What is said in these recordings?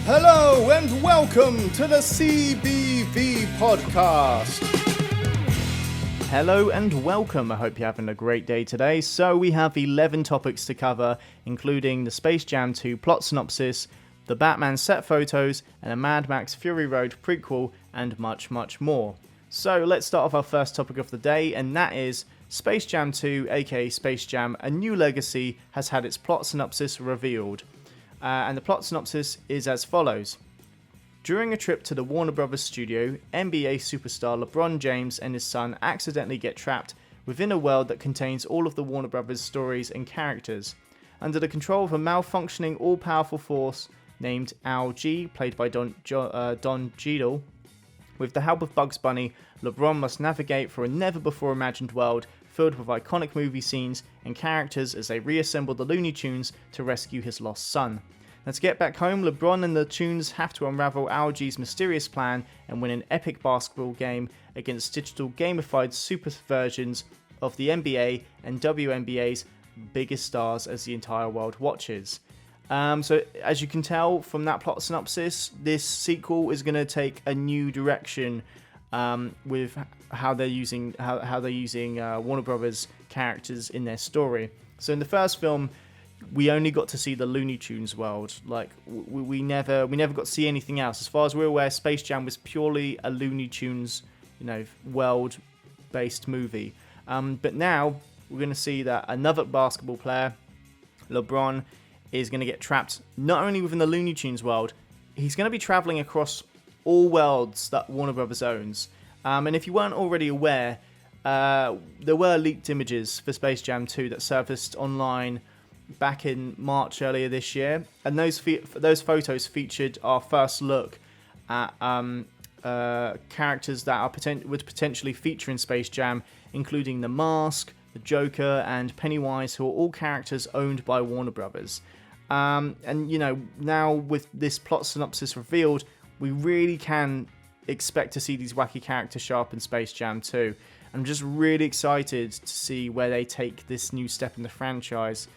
Hello and welcome to the CBV podcast. Hello and welcome. I hope you're having a great day today. So we have 11 topics to cover, including the Space Jam 2 plot synopsis, the Batman set photos, and a Mad Max Fury Road prequel, and much, much more. So let's start off our first topic of the day, and that is Space Jam 2, aka Space Jam: A New Legacy, has had its plot synopsis revealed. And the plot synopsis is as follows. During a trip to the Warner Brothers studio, NBA superstar LeBron James and his son accidentally get trapped within a world that contains all of the Warner Brothers stories and characters. Under the control of a malfunctioning all-powerful force named Al G, played by Don Cheadle, with the help of Bugs Bunny, LeBron must navigate through a never-before-imagined world filled with iconic movie scenes and characters as they reassemble the Looney Tunes to rescue his lost son. Now, to get back home, LeBron and the Tunes have to unravel Al G's mysterious plan and win an epic basketball game against digital gamified super versions of the NBA and WNBA's biggest stars as the entire world watches. So, as you can tell from that plot synopsis, this sequel is going to take a new direction with how they're using Warner Brothers characters in their story. So, in the first film, we only got to see the Looney Tunes world. Like we never got to see anything else. As far as we're aware, Space Jam was purely a Looney Tunes, world-based movie. But now we're going to see that another basketball player, LeBron, is going to get trapped not only within the Looney Tunes world, he's going to be traveling across all worlds that Warner Brothers owns. And if you weren't already aware, there were leaked images for Space Jam 2 that surfaced online back in March earlier this year, and those photos featured our first look at characters that would potentially feature in Space Jam, including the Mask, the Joker, and Pennywise, who are all characters owned by Warner Brothers. And now with this plot synopsis revealed, we really can expect to see these wacky characters show up in Space Jam 2. I'm just really excited to see where they take this new step in the franchise.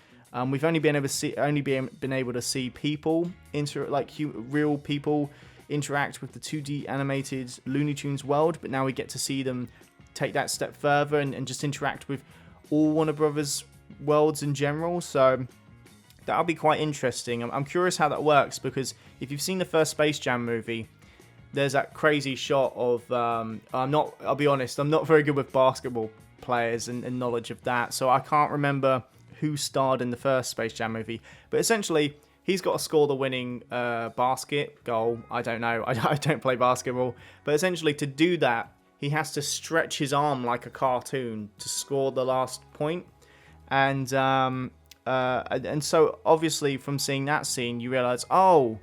We've only been able to see people real people interact with the 2D animated Looney Tunes world, but now we get to see them take that step further and just interact with all Warner Brothers worlds in general. So that'll be quite interesting. I'm curious how that works, because if you've seen the first Space Jam movie, there's that crazy shot of I'll be honest, I'm not very good with basketball players and knowledge of that, so I can't remember who starred in the first Space Jam movie, but essentially he's got to score the winning goal. I don't know, I don't play basketball, but essentially to do that he has to stretch his arm like a cartoon to score the last point. And so obviously from seeing that scene you realise, oh,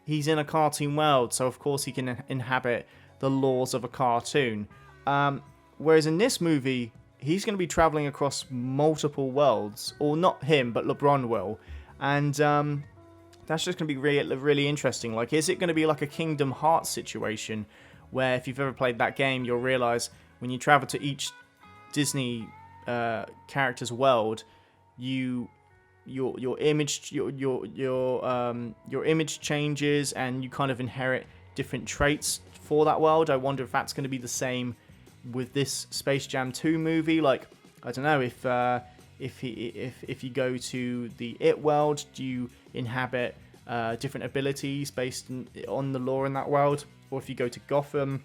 he's in a cartoon world, so of course he can inhabit the laws of a cartoon. Whereas in this movie, he's going to be traveling across multiple worlds, or not him, but LeBron will, and that's just going to be really interesting. Like, is it going to be like a Kingdom Hearts situation, where if you've ever played that game, you'll realize when you travel to each Disney character's world, your image changes, and you kind of inherit different traits for that world. I wonder if that's going to be the same with this Space Jam 2 movie. Like, I don't know, if you go to the It world, do you inhabit different abilities based on the lore in that world? Or if you go to Gotham,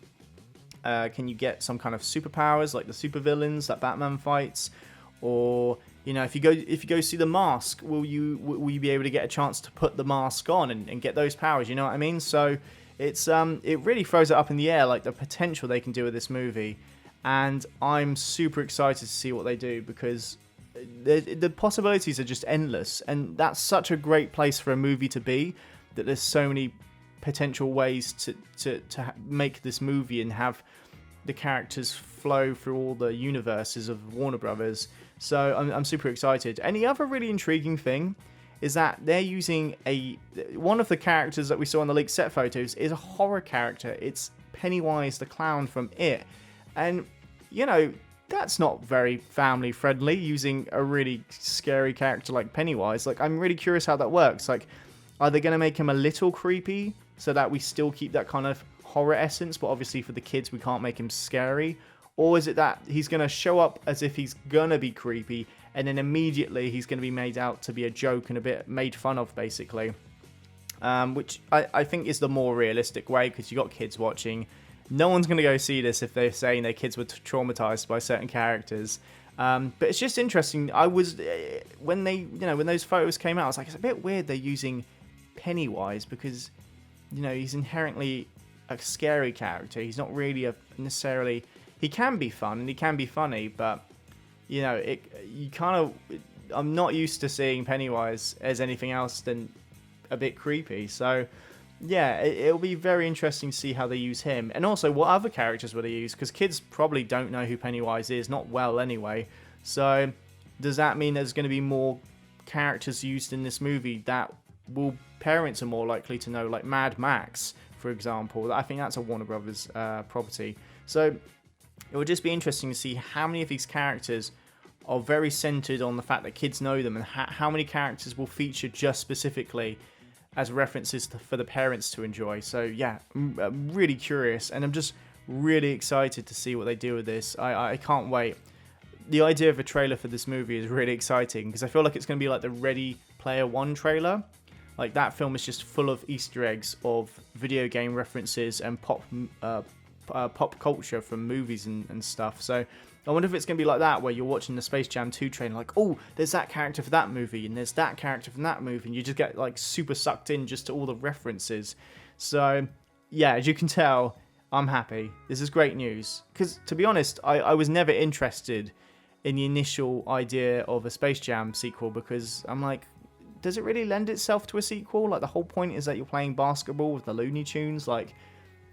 can you get some kind of superpowers like the supervillains that Batman fights? Or if you go see the Mask, will you be able to get a chance to put the mask on and get those powers? You know what I mean? So it really throws it up in the air, like the potential they can do with this movie. And I'm super excited to see what they do, because the possibilities are just endless. And that's such a great place for a movie to be, that there's so many potential ways to make this movie and have the characters flow through all the universes of Warner Brothers. So I'm super excited. And the other really intriguing thing is that they're using one of the characters that we saw in the leaked set photos is a horror character. It's Pennywise the clown from It. And, that's not very family friendly, using a really scary character like Pennywise. Like, I'm really curious how that works. Like, Are they going to make him a little creepy so that we still keep that kind of horror essence, but obviously for the kids we can't make him scary? Or is it that he's going to show up as if he's going to be creepy, and then immediately he's going to be made out to be a joke and a bit made fun of, basically? Which I think is the more realistic way, because you got kids watching. No one's going to go see this if they're saying their kids were traumatized by certain characters. But it's just interesting. I was, when those photos came out, I was like, it's a bit weird they're using Pennywise, because, he's inherently a scary character. He's not really necessarily... He can be fun and he can be funny, but I'm not used to seeing Pennywise as anything else than a bit creepy. So yeah, it'll be very interesting to see how they use him, and also what other characters will they use, because kids probably don't know who Pennywise is, not well anyway. So does that mean there's going to be more characters used in this movie that parents are more likely to know, like Mad Max, for example? I think that's a Warner Brothers property. So it would just be interesting to see how many of these characters are very centered on the fact that kids know them, and how many characters will feature just specifically as references for the parents to enjoy. So yeah, I'm really curious, and I'm just really excited to see what they do with this. I can't wait. The idea of a trailer for this movie is really exciting, because I feel like it's going to be like the Ready Player One trailer. Like, that film is just full of Easter eggs of video game references and pop culture from movies and stuff. So I wonder if it's going to be like that, where you're watching the Space Jam 2 trailer, like, oh, there's that character for that movie, and there's that character from that movie, and you just get like super sucked in just to all the references. So yeah, as you can tell, I'm happy. This is great news, because to be honest, I was never interested in the initial idea of a Space Jam sequel, because I'm like, does it really lend itself to a sequel? Like, the whole point is that you're playing basketball with the Looney Tunes. Like,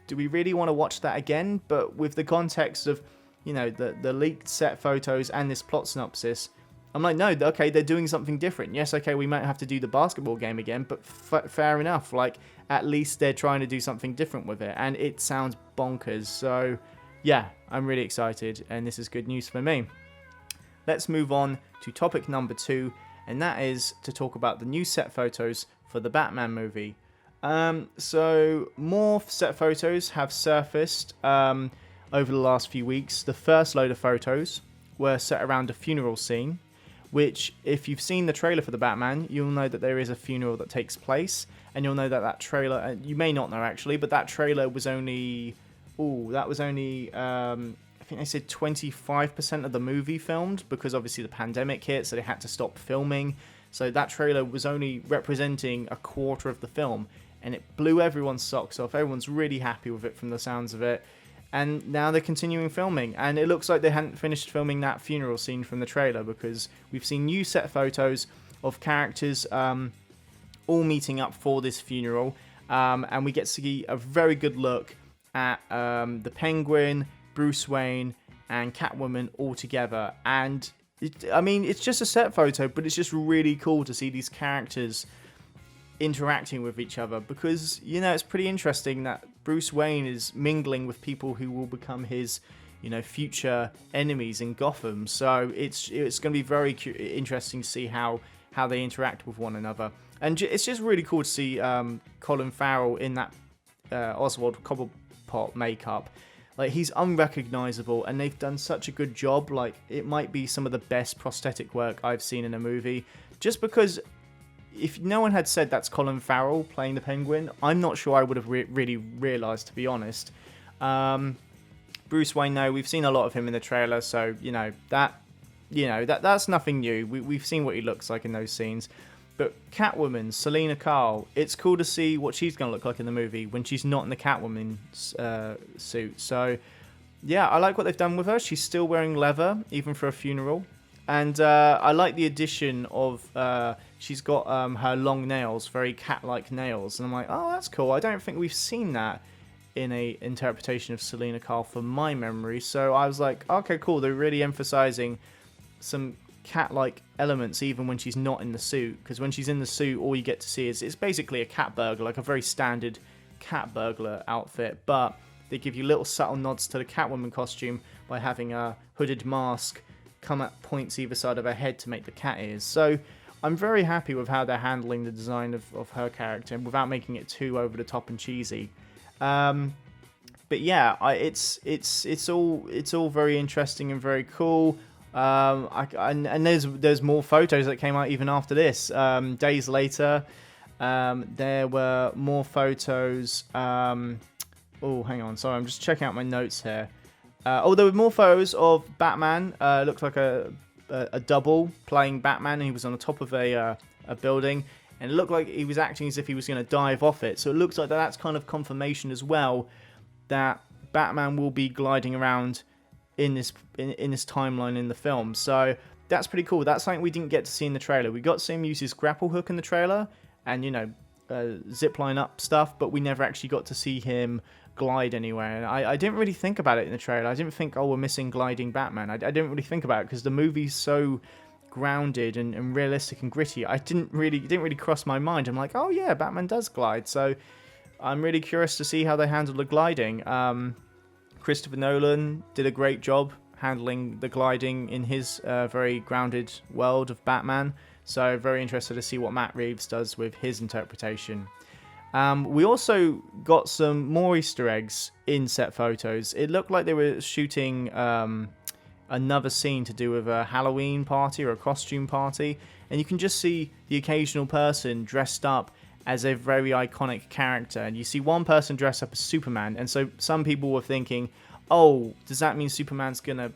do we really want to watch that again? But with the context of, the leaked set photos and this plot synopsis, I'm like, no, okay, they're doing something different. Yes, okay, we might have to do the basketball game again, but fair enough. Like, at least they're trying to do something different with it, and it sounds bonkers. So yeah, I'm really excited, and this is good news for me. Let's move on to topic number 2, and that is to talk about the new set photos for the Batman movie. So more set photos have surfaced over the last few weeks. The first load of photos were set around a funeral scene, which, if you've seen the trailer for the Batman, you'll know that there is a funeral that takes place, and you'll know that trailer, you may not know actually, but that trailer was only, I think they said 25% of the movie filmed, because obviously the pandemic hit, so they had to stop filming. So that trailer was only representing a quarter of the film, and it blew everyone's socks off. Everyone's really happy with it from the sounds of it. And now they're continuing filming, and it looks like they hadn't finished filming that funeral scene from the trailer, because we've seen new set photos of characters all meeting up for this funeral, and we get to see a very good look at the Penguin, Bruce Wayne, and Catwoman all together. And it's just a set photo, but it's just really cool to see these characters interacting with each other, because it's pretty interesting that Bruce Wayne is mingling with people who will become his future enemies in Gotham. So it's going to be very interesting to see how they interact with one another, and it's just really cool to see Colin Farrell in that Oswald Cobblepot makeup. Like, he's unrecognizable, and they've done such a good job. Like, it might be some of the best prosthetic work I've seen in a movie, just because if no one had said that's Colin Farrell playing the Penguin, I'm not sure I would have really realised, to be honest. Bruce Wayne, though, we've seen a lot of him in the trailer, so that's nothing new. We've seen what he looks like in those scenes. But Catwoman, Selena Kyle, it's cool to see what she's going to look like in the movie when she's not in the Catwoman suit. So yeah, I like what they've done with her. She's still wearing leather, even for a funeral. And I like the addition of, she's got her long nails, very cat-like nails. And I'm like, oh, that's cool. I don't think we've seen that in a interpretation of Selena Kyle from my memory. So I was like, okay, cool. They're really emphasizing some cat-like elements even when she's not in the suit. Because when she's in the suit, all you get to see is it's basically a cat burglar, like a very standard cat burglar outfit. But they give you little subtle nods to the Catwoman costume by having a hooded mask come at points either side of her head to make the cat ears. So I'm very happy with how they're handling the design of her character and without making it too over the top and cheesy. But yeah, it's all very interesting and very cool. And there's more photos that came out even after this. Days later, there were more photos. Oh, hang on, sorry, I'm just checking out my notes here. There were more photos of Batman. Looked like a double playing Batman, and he was on the top of a building, and it looked like he was acting as if he was going to dive off it. So it looks like that's kind of confirmation as well that Batman will be gliding around in this timeline in the film. So that's pretty cool. That's something we didn't get to see in the trailer. We got to see him use his grapple hook in the trailer, and zip line up stuff, but we never actually got to see him glide anywhere. And I didn't really think about it in the trailer. I didn't think, we're missing gliding Batman. I didn't really think about it because the movie's so grounded and realistic and gritty. It didn't really cross my mind. I'm like, oh yeah, Batman does glide. So I'm really curious to see how they handle the gliding. Christopher Nolan did a great job handling the gliding in his very grounded world of Batman. So very interested to see what Matt Reeves does with his interpretation. We also got some more Easter eggs in set photos. It looked like they were shooting another scene to do with a Halloween party or a costume party. And you can just see the occasional person dressed up as a very iconic character. And you see one person dressed up as Superman. And so some people were thinking, oh, does that mean Superman's going to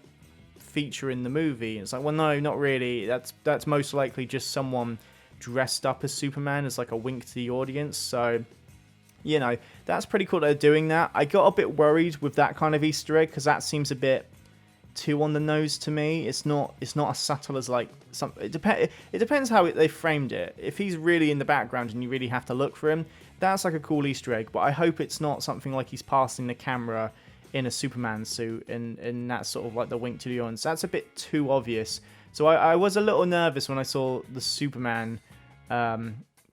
feature in the movie? And it's like, well, no, not really. That's most likely just someone dressed up as Superman as like a wink to the audience. So, that's pretty cool they're doing that. I got a bit worried with that kind of Easter egg because that seems a bit too on the nose to me. It's not as subtle as like some. It depends how they framed it. If he's really in the background and you really have to look for him, that's like a cool Easter egg. But I hope it's not something like he's passing the camera in a Superman suit and that's sort of like the wink to the audience. That's a bit too obvious. So I was a little nervous when I saw the Superman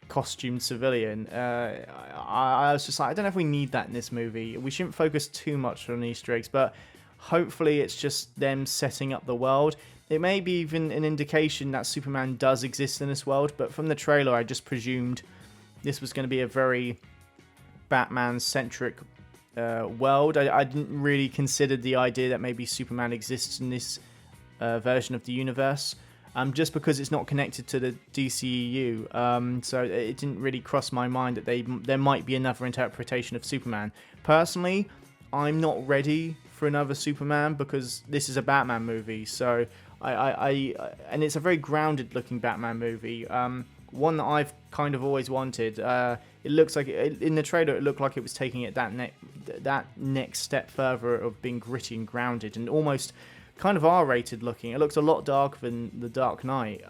costumed civilian. I was just like, I don't know if we need that in this movie. We shouldn't focus too much on Easter eggs, but hopefully it's just them setting up the world. It may be even an indication that Superman does exist in this world, but from the trailer I just presumed this was going to be a very Batman-centric world. I didn't really consider the idea that maybe Superman exists in this version of the universe. Just because it's not connected to the DCEU. So it didn't really cross my mind that there might be another interpretation of Superman. Personally, I'm not ready for another Superman because this is a Batman movie. So and it's a very grounded looking Batman movie. One that I've kind of always wanted. It looks like in the trailer it looked like it was taking it that next step further of being gritty and grounded and almost kind of R-rated looking. It looks a lot darker than The Dark Knight.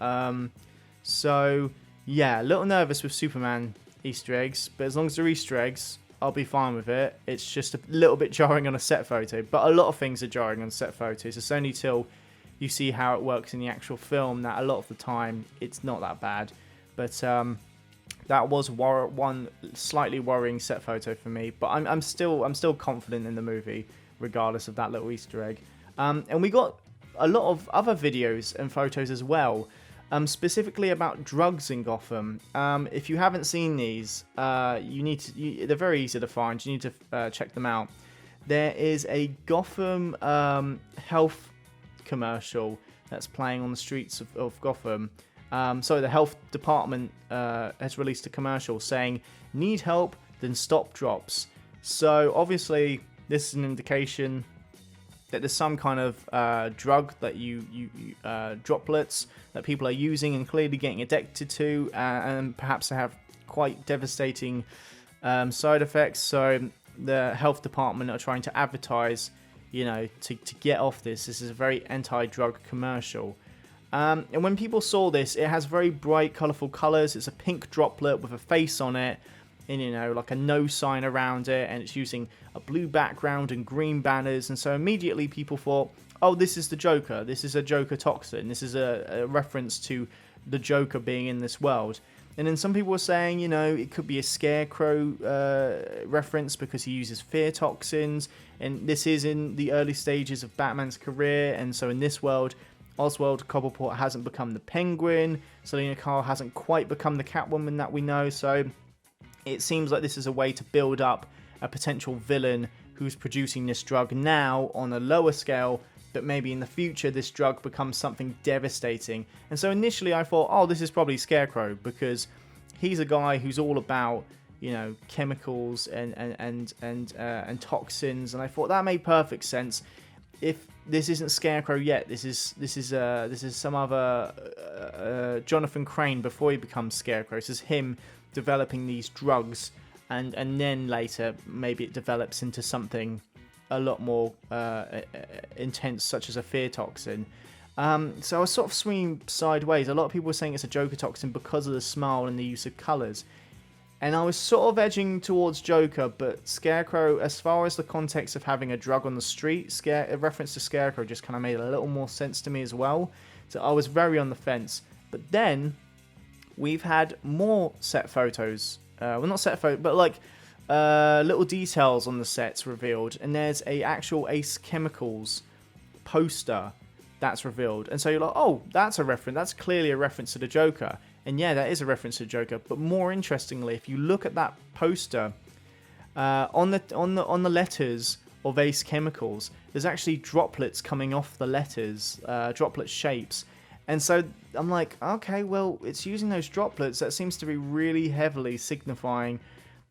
So yeah, a little nervous with Superman Easter eggs, but as long as they're Easter eggs, I'll be fine with it. It's just a little bit jarring on a set photo, but a lot of things are jarring on set photos. It's only till you see how it works in the actual film that a lot of the time it's not that bad. But that was one slightly worrying set photo for me. But I'm still confident in the movie, regardless of that little Easter egg. And we got a lot of other videos and photos as well, specifically about drugs in Gotham. If you haven't seen these, they're very easy to find. You need to check them out. There is a Gotham health commercial that's playing on the streets of Gotham. So the health department has released a commercial saying, "Need help? Then stop drops." So obviously this is an indication that there's some kind of drug that droplets that people are using and clearly getting addicted to, and perhaps they have quite devastating side effects. So the health department are trying to advertise, to get off this. This is a very anti-drug commercial. And when people saw this, it has very bright, colourful colours. It's a pink droplet with a face on it, and like a no sign around it, and it's using a blue background and green banners. And so immediately people thought, oh, this is the Joker. This is a Joker toxin. This is a reference to the Joker being in this world. And then some people were saying, it could be a Scarecrow reference because he uses fear toxins. And this is in the early stages of Batman's career. And so in this world, Oswald Cobblepot hasn't become the Penguin. Selena Kyle hasn't quite become the Catwoman that we know. So it seems like this is a way to build up a potential villain who's producing this drug now on a lower scale, but maybe in the future this drug becomes something devastating. And so initially I thought, oh, this is probably Scarecrow, because he's a guy who's all about, you know, chemicals and toxins, and I thought that made perfect sense. If this isn't Scarecrow yet, this is some other Jonathan Crane before he becomes Scarecrow. This is him developing these drugs, and then later maybe it develops into something a lot more intense, such as a fear toxin. So I was sort of swinging sideways. A lot of people were saying it's a Joker toxin because of the smile and the use of colours. And I was sort of edging towards Joker, but Scarecrow, as far as the context of having a drug on the street, a reference to Scarecrow just kind of made a little more sense to me as well. So I was very on the fence. But then we've had more set photos. Well, not set photos, but like little details on the sets revealed. And there's a actual Ace Chemicals poster that's revealed. And so you're like, oh, that's a reference. That's clearly a reference to the Joker. And yeah, that is a reference to Joker. But more interestingly, if you look at that poster, on the letters of Ace Chemicals, there's actually droplets coming off the letters, droplet shapes. And so I'm like, okay, well, it's using those droplets. That seems to be really heavily signifying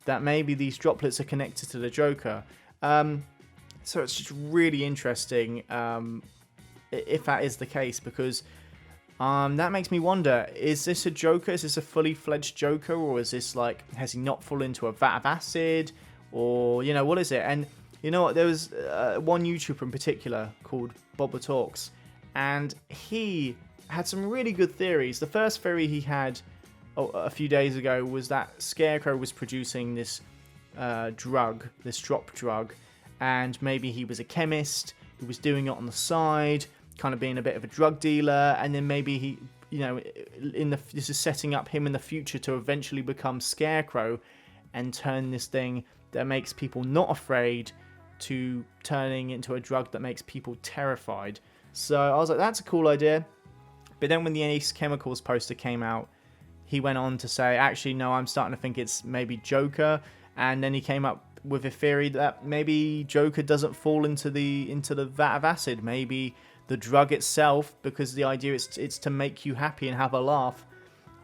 that maybe these droplets are connected to the Joker. So it's just really interesting if that is the case, because that makes me wonder, is this a Joker? Is this a fully fledged Joker? Or is this like, has he not fallen into a vat of acid? Or, you know, what is it? And you know what, there was one YouTuber in particular called Bobber Talks, and he had some really good theories. The first theory he had a few days ago was that Scarecrow was producing this drug, this drop drug, and maybe he was a chemist who was doing it on the side, kind of being a bit of a drug dealer, and then maybe he, you know, this is setting up him in the future to eventually become Scarecrow and turn this thing that makes people not afraid to turning into a drug that makes people terrified. So I was like, that's a cool idea. But then when the Ace Chemicals poster came out, he went on to say, actually, no, I'm starting to think it's maybe Joker. And then he came up with a theory that maybe Joker doesn't fall into the vat of acid. Maybe the drug itself, because the idea is it's to make you happy and have a laugh,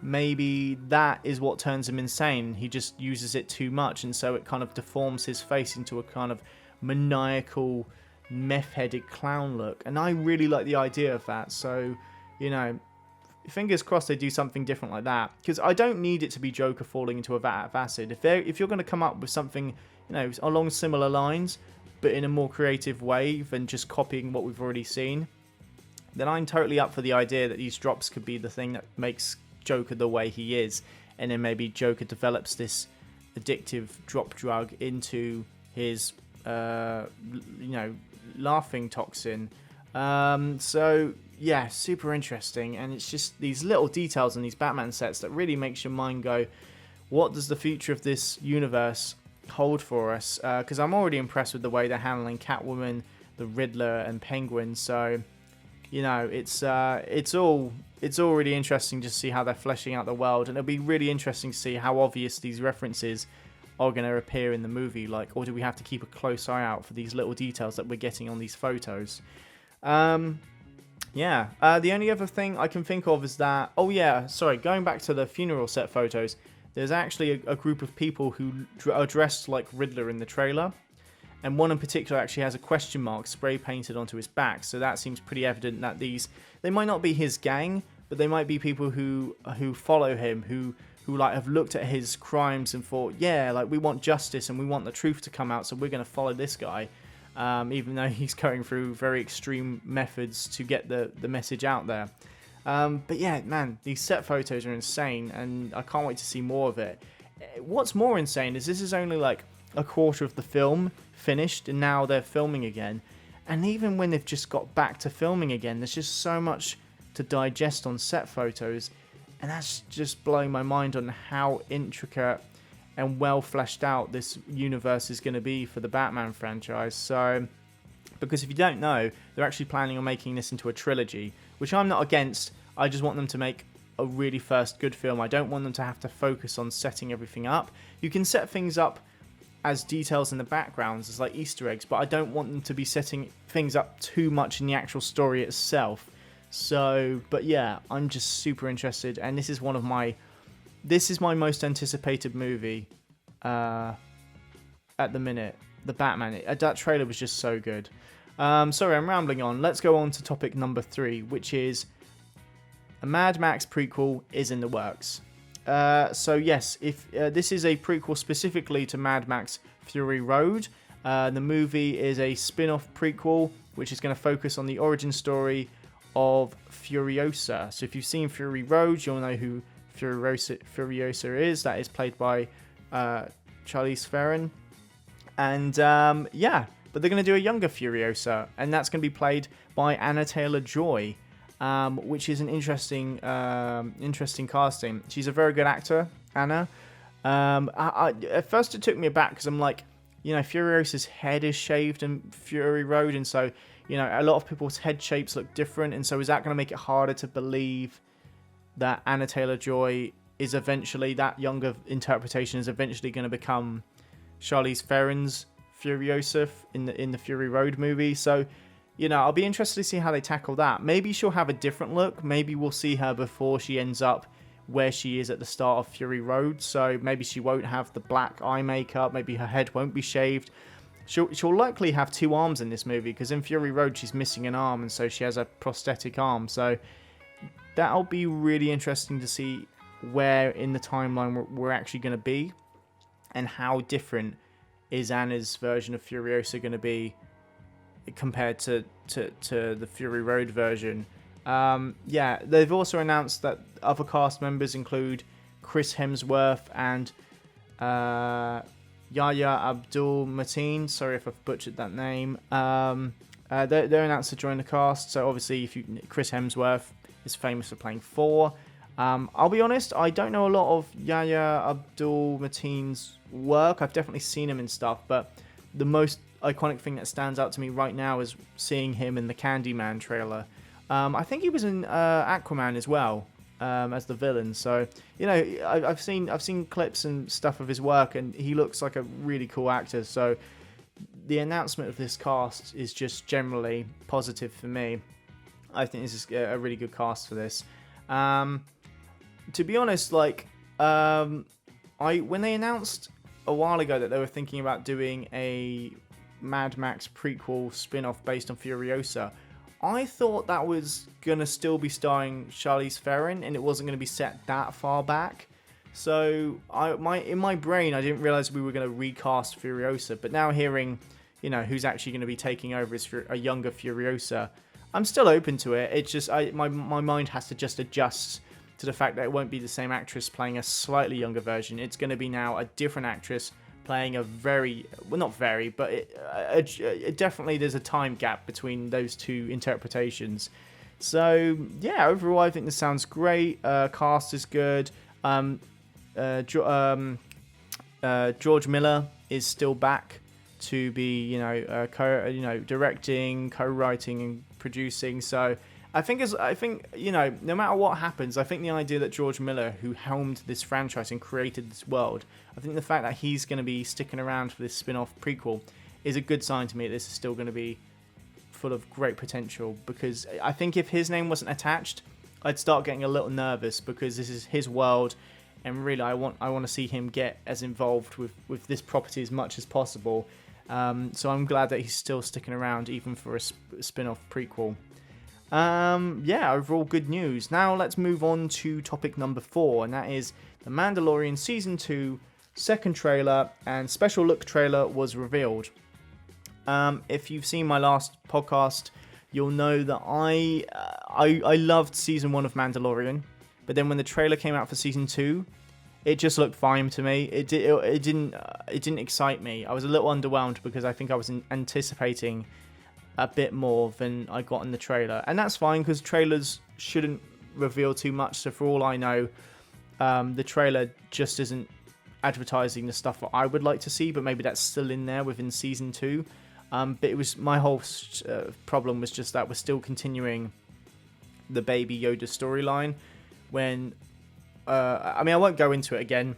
maybe that is what turns him insane. He just uses it too much, and so it kind of deforms his face into a kind of maniacal, meth-headed clown look. And I really like the idea of that. So, you know, fingers crossed they do something different like that, because I don't need it to be Joker falling into a vat of acid. If you're going to come up with something, you know, along similar lines, but in a more creative way than just copying what we've already seen, then I'm totally up for the idea that these drops could be the thing that makes Joker the way he is, and then maybe Joker develops this addictive drop drug into his, you know, laughing toxin. So yeah, super interesting, and it's just these little details in these Batman sets that really makes your mind go, what does the future of this universe hold for us? Because I'm already impressed with the way they're handling Catwoman, the Riddler, and Penguin. So, you know, it's all really interesting to see how they're fleshing out the world, and it'll be really interesting to see how obvious these references are going to appear in the movie, like, or do we have to keep a close eye out for these little details that we're getting on these photos? Yeah, the only other thing I can think of is that, oh yeah, sorry, going back to the funeral set photos, there's actually a group of people who are dressed like Riddler in the trailer, and one in particular actually has a question mark spray painted onto his back, so that seems pretty evident that they might not be his gang, but they might be people who follow him, who like have looked at his crimes and thought, yeah, like, we want justice and we want the truth to come out, so we're going to follow this guy, even though he's going through very extreme methods to get the message out there. But yeah, man, these set photos are insane, and I can't wait to see more of it. What's more insane is this is only like a quarter of the film finished, and now they're filming again. And even when they've just got back to filming again, there's just so much to digest on set photos, and that's just blowing my mind on how intricate and well fleshed out this universe is going to be for the Batman franchise. So Because if you don't know, they're actually planning on making this into a trilogy, which I'm not against. I just want them to make a really first good film. I don't want them to have to focus on setting everything up. You can set things up as details in the backgrounds, as like Easter eggs, but I don't want them to be setting things up too much in the actual story itself. So, but yeah, I'm just super interested, and this is my most anticipated movie at the minute. The Batman. That trailer was just so good. Sorry, I'm rambling on. Let's go on to topic number 3, which is a Mad Max prequel is in the works. So yes, if this is a prequel specifically to Mad Max Fury Road. The movie is a spin-off prequel, which is going to focus on the origin story of Furiosa. So if you've seen Fury Road, you'll know who Furiosa is. That is played by Charlize Theron. And yeah, but they're going to do a younger Furiosa, and that's going to be played by Anya Taylor-Joy. Which is an interesting casting. She's a very good actor, Anna. At first it took me aback because I'm like, Furiosa's head is shaved in Fury Road, and so, a lot of people's head shapes look different, and so is that going to make it harder to believe that Anya Taylor-Joy is eventually, that younger interpretation is eventually going to become Charlize Theron's Furiosa in the Fury Road movie? So, I'll be interested to see how they tackle that. Maybe she'll have a different look. Maybe we'll see her before she ends up where she is at the start of Fury Road. So maybe she won't have the black eye makeup. Maybe her head won't be shaved. She'll likely have 2 arms in this movie, because in Fury Road she's missing an arm, and so she has a prosthetic arm. So that'll be really interesting to see where in the timeline we're actually going to be, and how different is Anna's version of Furiosa going to be compared to the Fury Road version. Yeah, they've also announced that other cast members include Chris Hemsworth and Yahya Abdul-Mateen. Sorry if I've butchered that name. They're announced to join the cast. So obviously, Chris Hemsworth is famous for playing Thor. I'll be honest, I don't know a lot of Yahya Abdul-Mateen's work. I've definitely seen him in stuff, but the most iconic thing that stands out to me right now is seeing him in the Candyman trailer. I think he was in Aquaman as well, as the villain. So I've seen clips and stuff of his work, and he looks like a really cool actor. So the announcement of this cast is just generally positive for me. I think this is a really good cast for this. To be honest, when they announced a while ago that they were thinking about doing a Mad Max prequel spin-off based on Furiosa, I thought that was going to still be starring Charlize Theron, and it wasn't going to be set that far back. So in my brain, I didn't realize we were going to recast Furiosa, but now hearing, who's actually going to be taking over as a younger Furiosa, I'm still open to it. It's just my mind has to just adjust to the fact that it won't be the same actress playing a slightly younger version. It's going to be now a different actress playing a definitely there's a time gap between those two interpretations. So yeah, overall I think this sounds great. Cast is good. George Miller is still back to be directing, co-writing and producing. So I think no matter what happens, I think the idea that George Miller, who helmed this franchise and created this world, I think the fact that he's going to be sticking around for this spin-off prequel is a good sign to me that this is still going to be full of great potential. Because I think if his name wasn't attached, I'd start getting a little nervous, because this is his world, and really I want to see him get as involved with this property as much as possible. So I'm glad that he's still sticking around even for a spin-off prequel. Overall good news. Now let's move on to topic number 4, and that is The Mandalorian Season 2 second trailer and special look trailer was revealed. If you've seen my last podcast, you'll know that I loved Season 1 of Mandalorian, but then when the trailer came out for Season 2, it just looked fine to me. It didn't excite me. I was a little underwhelmed because I think I was anticipating a bit more than I got in the trailer. And that's fine, because trailers shouldn't reveal too much. So for all I know, the trailer just isn't advertising the stuff that I would like to see, but maybe that's still in there within Season 2. But it was my whole problem was just that we're still continuing the Baby Yoda storyline. When I mean, I won't go into it again.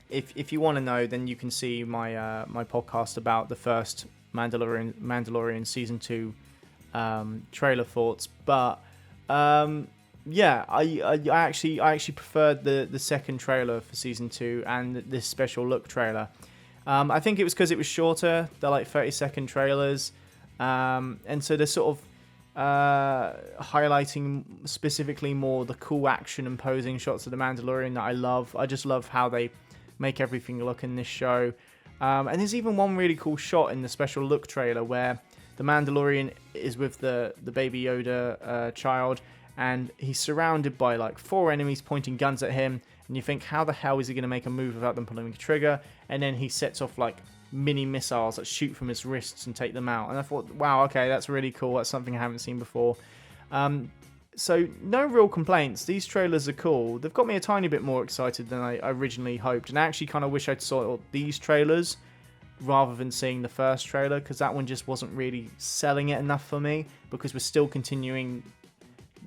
If you want to know, then you can see my my podcast about the first Mandalorian season 2 trailer thoughts. But yeah, I actually preferred the second trailer for season 2 and this special look trailer. I think it was because it was shorter. They're like 30-second trailers, and so they're sort of highlighting specifically more the cool action and posing shots of the Mandalorian that I love. I just love how they make everything look in this show. And there's even one really cool shot in the special look trailer where the Mandalorian is with the Baby Yoda child, and he's surrounded by like 4 enemies pointing guns at him, and you think, how the hell is he going to make a move without them pulling the trigger? And then he sets off like mini missiles that shoot from his wrists and take them out. And I thought, wow, okay, that's really cool. That's something I haven't seen before. So no real complaints. These trailers are cool. They've got me a tiny bit more excited than I originally hoped. And I actually kind of wish I'd saw these trailers rather than seeing the first trailer, because that one just wasn't really selling it enough for me, because we're still continuing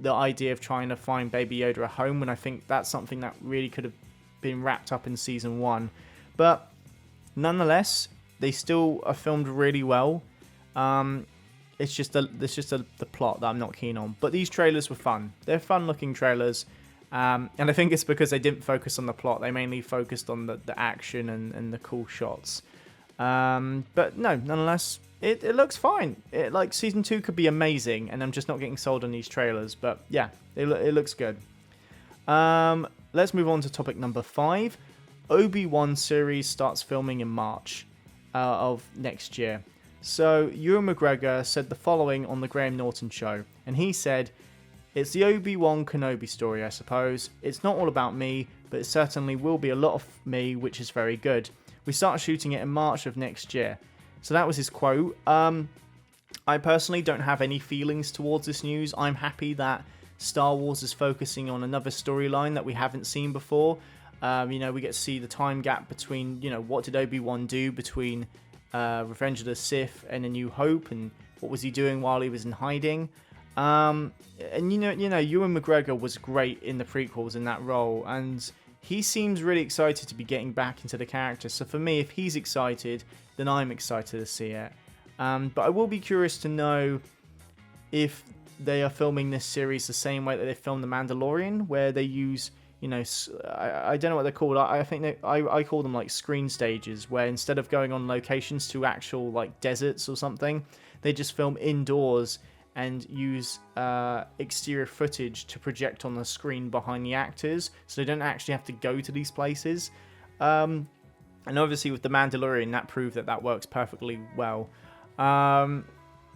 the idea of trying to find Baby Yoda a home, when I think that's something that really could have been wrapped up in season 1. But nonetheless, they still are filmed really well. It's just the plot that I'm not keen on. But these trailers were fun. They're fun-looking trailers. And I think it's because they didn't focus on the plot. They mainly focused on the action and the cool shots. But no, nonetheless, it looks fine. Like season 2 could be amazing, and I'm just not getting sold on these trailers. But yeah, it looks good. Let's move on to topic number 5. OBI-WAN series starts filming in March of next year. So Ewan McGregor said the following on the Graham Norton show, and he said, "It's the Obi-Wan Kenobi story, I suppose. It's not all about me, but it certainly will be a lot of me, which is very good. We start shooting it in March of next year." So that was his quote. I personally don't have any feelings towards this news. I'm happy that Star Wars is focusing on another storyline that we haven't seen before. We get to see the time gap between, what did Obi-Wan do between Revenge of the Sith and A New Hope, and what was he doing while he was in hiding. And Ewan McGregor was great in the prequels in that role, and he seems really excited to be getting back into the character. So for me, if he's excited, then I'm excited to see it. But I will be curious to know if they are filming this series the same way that they filmed The Mandalorian, where they use, I don't know what they're called. I think I call them like screen stages, where instead of going on locations to actual like deserts or something, they just film indoors and use exterior footage to project on the screen behind the actors, so they don't actually have to go to these places. And obviously with The Mandalorian, that proved that works perfectly well. And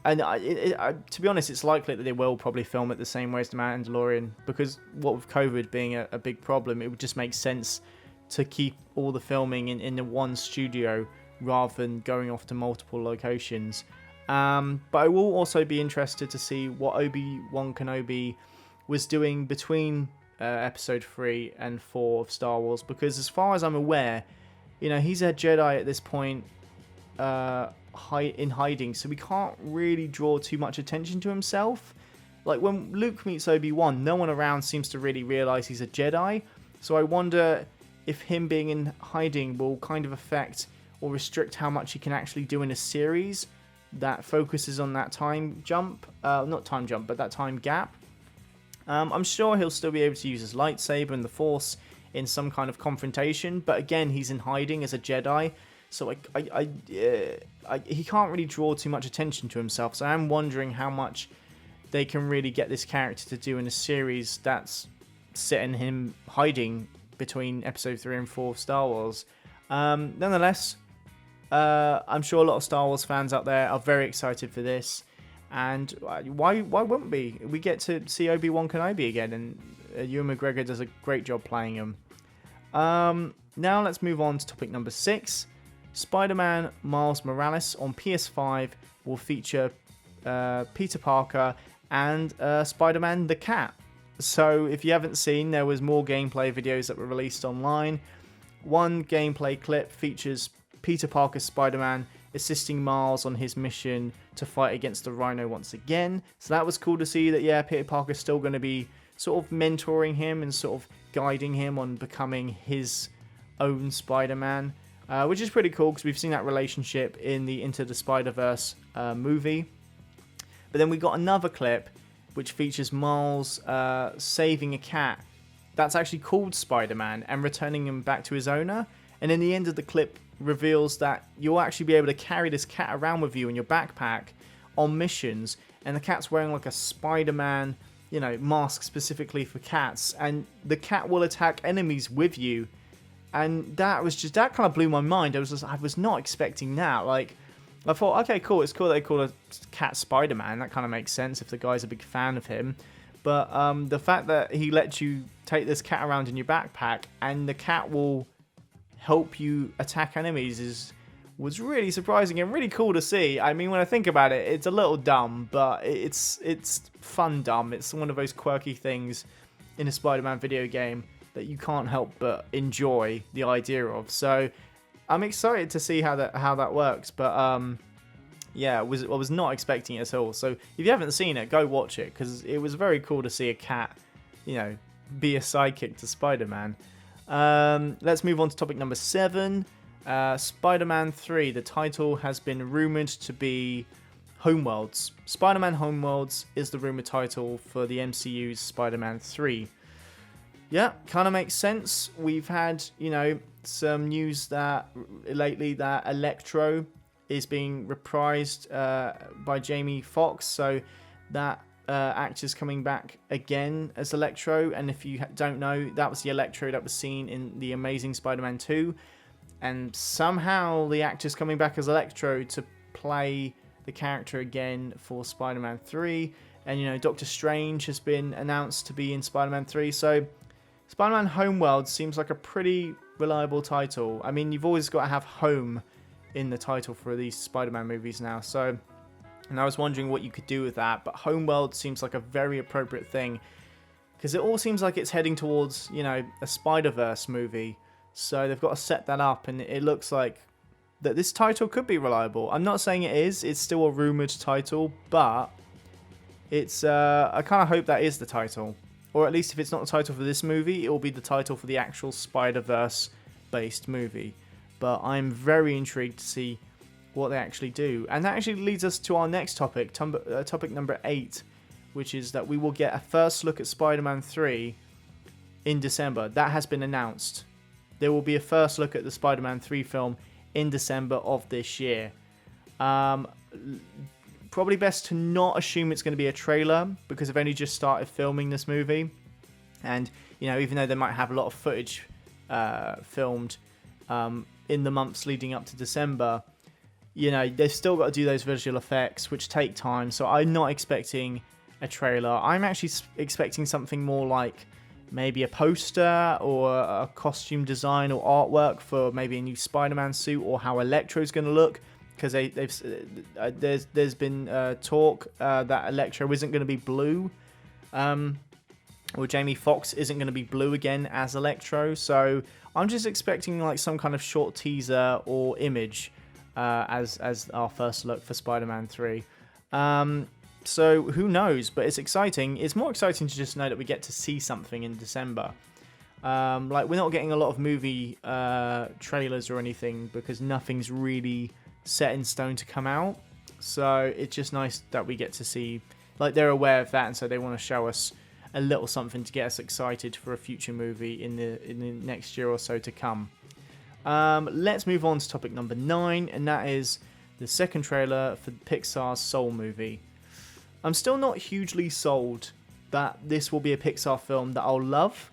to be honest, it's likely that they will probably film it the same way as The Mandalorian, because what with COVID being a big problem, it would just make sense to keep all the filming in the one studio rather than going off to multiple locations. But I will also be interested to see what Obi-Wan Kenobi was doing between episode 3 and 4 of Star Wars, because as far as I'm aware, he's a Jedi at this point, in hiding, so we can't really draw too much attention to himself. Like when Luke meets Obi-Wan, no one around seems to really realize he's a Jedi, so I wonder if him being in hiding will kind of affect or restrict how much he can actually do in a series that focuses on that time jump, not time jump, but that time gap. I'm sure he'll still be able to use his lightsaber and the Force in some kind of confrontation, but again, he's in hiding as a Jedi, so he can't really draw too much attention to himself. So I'm wondering how much they can really get this character to do in a series that's setting him hiding between episode 3 and 4 of Star Wars. Nonetheless, I'm sure a lot of Star Wars fans out there are very excited for this, and why wouldn't we? We get to see Obi-Wan Kenobi again, and Ewan McGregor does a great job playing him. Now let's move on to topic number 6. Spider-Man Miles Morales on PS5 will feature Peter Parker and Spider-Man the Cat. So if you haven't seen, there was more gameplay videos that were released online. One gameplay clip features Peter Parker's Spider-Man assisting Miles on his mission to fight against the Rhino once again. So that was cool to see that, yeah, Peter Parker's still going to be sort of mentoring him and sort of guiding him on becoming his own Spider-Man, which is pretty cool because we've seen that relationship in the Into the Spider-Verse movie. But then we got another clip which features Miles saving a cat that's actually called Spider-Man and returning him back to his owner. And in the end of the clip reveals that you'll actually be able to carry this cat around with you in your backpack on missions, and the cat's wearing like a Spider-Man, you know, mask specifically for cats, and the cat will attack enemies with you. And that kind of blew my mind. I was not expecting that. Like, I thought, okay, cool, it's cool they call a cat Spider-Man. That kind of makes sense if the guy's a big fan of him. But the fact that he lets you take this cat around in your backpack and the cat will help you attack enemies was really surprising and really cool to see. I mean, when I think about it, it's a little dumb, but it's fun dumb. It's one of those quirky things in a Spider-Man video game that you can't help but enjoy the idea of. So I'm excited to see how that works. But yeah, I was not expecting it at all. So if you haven't seen it, go watch it, because it was very cool to see a cat, you know, be a sidekick to Spider-Man. Let's move on to topic number 7. Spider-Man 3. The title has been rumoured to be Homeworlds. Spider-Man Homeworlds is the rumoured title for the MCU's Spider-Man 3. Yeah, kind of makes sense. We've had, you know, some news that lately that Electro is being reprised by Jamie Foxx, so that actor's coming back again as Electro. And if you don't know, that was the Electro that was seen in the Amazing Spider-Man 2, and somehow the actor's coming back as Electro to play the character again for Spider-Man 3. And, you know, Doctor Strange has been announced to be in Spider-Man 3, so Spider-Man Homeworld seems like a pretty reliable title. I mean, you've always got to have home in the title for these Spider-Man movies now, so, and I was wondering what you could do with that, but Homeworld seems like a very appropriate thing, because it all seems like it's heading towards, you know, a Spider-Verse movie, so they've got to set that up, and it looks like that this title could be reliable. I'm not saying it is, it's still a rumoured title, but it's, I kind of hope that is the title. Or at least if it's not the title for this movie, it will be the title for the actual Spider-Verse based movie. But I'm very intrigued to see what they actually do. And that actually leads us to our next topic, topic number 8, which is that we will get a first look at Spider-Man 3 in December. That has been announced. There will be a first look at the Spider-Man 3 film in December of this year. Probably best to not assume it's going to be a trailer, because they've only just started filming this movie. And, you know, even though they might have a lot of footage filmed in the months leading up to December, you know, they've still got to do those visual effects, which take time. So I'm not expecting a trailer. I'm actually expecting something more like maybe a poster or a costume design or artwork for maybe a new Spider-Man suit, or how Electro's going to look. Because there's been talk that Electro isn't going to be blue, or Jamie Foxx isn't going to be blue again as Electro. So I'm just expecting like some kind of short teaser or image as our first look for Spider-Man 3. So who knows? But it's exciting. It's more exciting to just know that we get to see something in December. Like, we're not getting a lot of movie trailers or anything, because nothing's really set in stone to come out. So it's just nice that we get to see, like, they're aware of that, and so they want to show us a little something to get us excited for a future movie in the next year or so to come. Let's move on to topic number 9, and that is the second trailer for Pixar's Soul movie. I'm still not hugely sold that this will be a Pixar film that I'll love,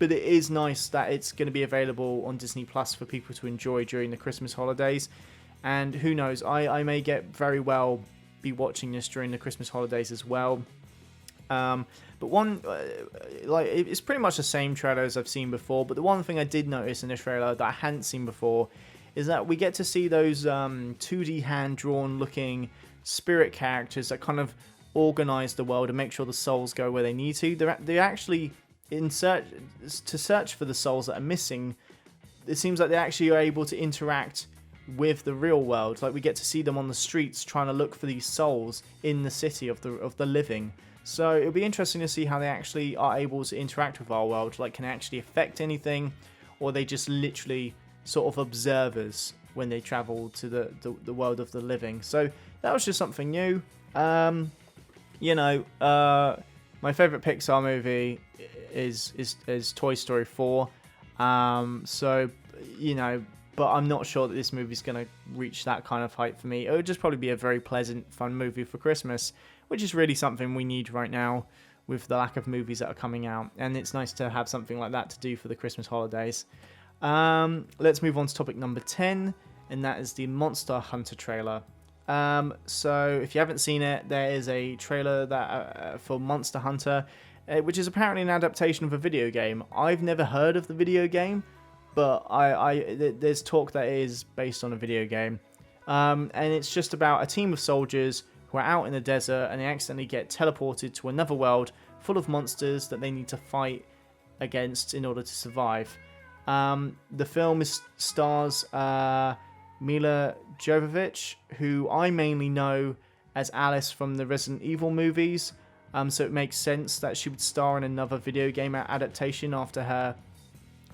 but it is nice that it's going to be available on Disney Plus for people to enjoy during the Christmas holidays. And who knows, I may very well be watching this during the Christmas holidays as well. But one, like, it's pretty much the same trailer as I've seen before. But the one thing I did notice in this trailer that I hadn't seen before is that we get to see those 2D hand-drawn looking spirit characters that kind of organize the world and make sure the souls go where they need to. They're actually search for the souls that are missing. It seems like they actually are able to interact with the real world. Like, we get to see them on the streets trying to look for these souls in the city of the living. So it'll be interesting to see how they actually are able to interact with our world. Like, can they actually affect anything, or are they just literally sort of observers when they travel to the world of the living? So that was just something new. My favorite Pixar movie is Toy Story 4. But I'm not sure that this movie's going to reach that kind of height for me. It would just probably be a very pleasant, fun movie for Christmas, which is really something we need right now with the lack of movies that are coming out. And it's nice to have something like that to do for the Christmas holidays. Let's move on to topic number 10, and that is the Monster Hunter trailer. So if you haven't seen it, there is a trailer that for Monster Hunter, which is apparently an adaptation of a video game. I've never heard of the video game, but there's talk that it is based on a video game. And it's just about a team of soldiers who are out in the desert, and they accidentally get teleported to another world full of monsters that they need to fight against in order to survive. The film stars Mila Jovovich, who I mainly know as Alice from the Resident Evil movies. So it makes sense that she would star in another video game adaptation after her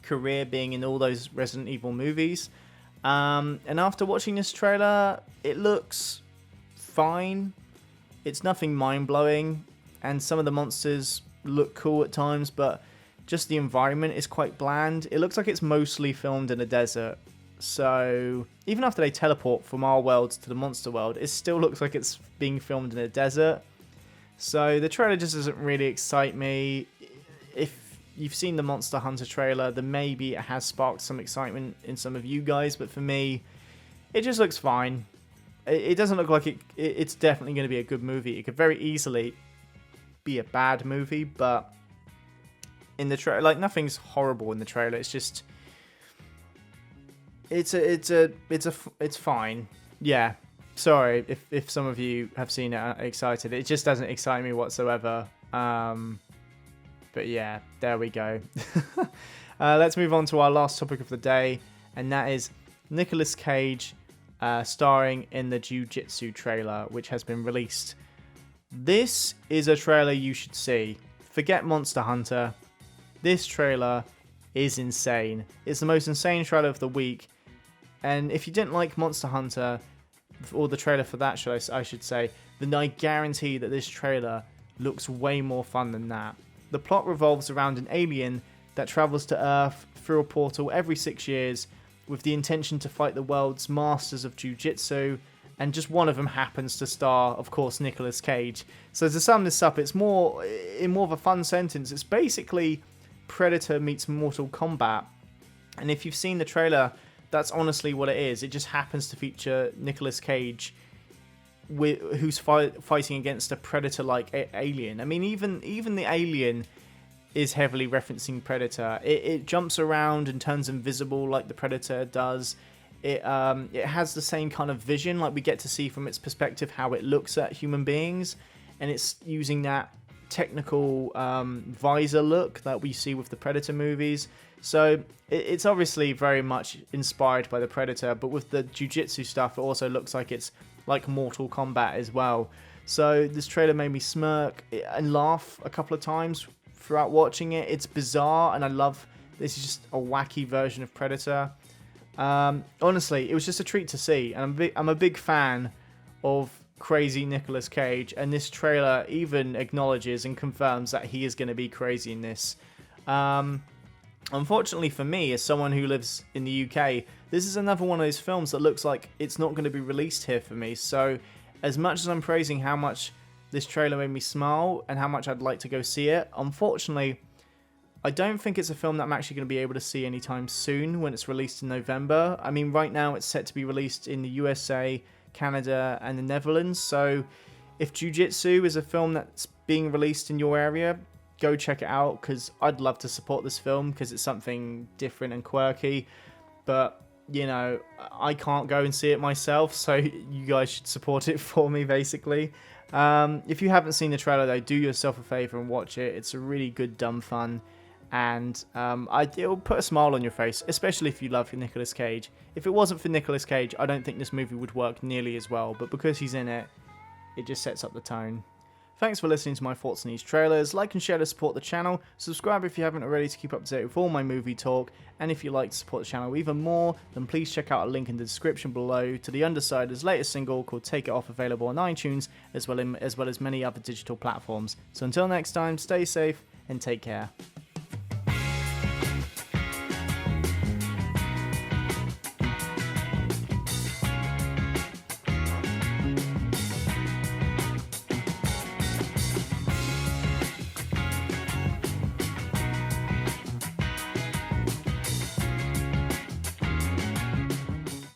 career being in all those Resident Evil movies. And after watching this trailer, it looks fine. It's nothing mind-blowing, and some of the monsters look cool at times, but just the environment is quite bland. It looks like it's mostly filmed in a desert. So even after they teleport from our world to the monster world, it still looks like it's being filmed in a desert. So the trailer just doesn't really excite me. If you've seen the Monster Hunter trailer, then maybe it has sparked some excitement in some of you guys, but for me, it just looks fine. It doesn't look like it's definitely going to be a good movie. It could very easily be a bad movie, but in the trailer, like, nothing's horrible in the trailer. It's just it's fine. Yeah. Sorry if some of you have seen it excited. It just doesn't excite me whatsoever. But yeah, there we go. Let's move on to our last topic of the day, and that is Nicolas Cage starring in the JIU JITSU trailer, which has been released. This is a trailer you should see. Forget Monster Hunter. This trailer is insane. It's the most insane trailer of the week. And if you didn't like Monster Hunter, or the trailer for that, I should say, then I guarantee that this trailer looks way more fun than that. The plot revolves around an alien that travels to Earth through a portal every 6 years with the intention to fight the world's masters of jiu-jitsu, and just one of them happens to star, of course, Nicolas Cage. So to sum this up, it's more of a fun sentence. It's basically Predator meets Mortal Kombat. And if you've seen the trailer, that's honestly what it is. It just happens to feature Nicolas Cage, who's fighting against a Predator-like alien. I mean, even the alien is heavily referencing Predator. It jumps around and turns invisible like the Predator does. It has the same kind of vision, like we get to see from its perspective how it looks at human beings, and it's using that technical visor look that we see with the Predator movies. So it's obviously very much inspired by the Predator, but with the jiu-jitsu stuff, it also looks like it's like Mortal Kombat as well. So this trailer made me smirk and laugh a couple of times throughout watching it. It's bizarre, and I love this. Is just a wacky version of Predator. Honestly, it was just a treat to see, and I'm a big fan of crazy Nicolas Cage, and this trailer even acknowledges and confirms that he is going to be crazy in this. Unfortunately for me, as someone who lives in the UK, this is another one of those films that looks like it's not going to be released here for me. So as much as I'm praising how much this trailer made me smile and how much I'd like to go see it, unfortunately, I don't think it's a film that I'm actually going to be able to see anytime soon when it's released in November. I mean, right now it's set to be released in the USA, Canada, and the Netherlands. So if Jiu-Jitsu is a film that's being released in your area, go check it out, because I'd love to support this film because it's something different and quirky. But, you know, I can't go and see it myself, so you guys should support it for me, basically. If you haven't seen the trailer, though, do yourself a favor and watch it. It's a really good, dumb fun. and it'll put a smile on your face, especially if you love Nicolas Cage. If it wasn't for Nicolas Cage, I don't think this movie would work nearly as well, but because he's in it, it just sets up the tone. Thanks for listening to my thoughts on these trailers. Like and share to support the channel. Subscribe if you haven't already to keep up to date with all my movie talk. And if you'd like to support the channel even more, then please check out a link in the description below to The Undersider's latest single called Take It Off, available on iTunes, as well as many other digital platforms. So until next time, stay safe and take care.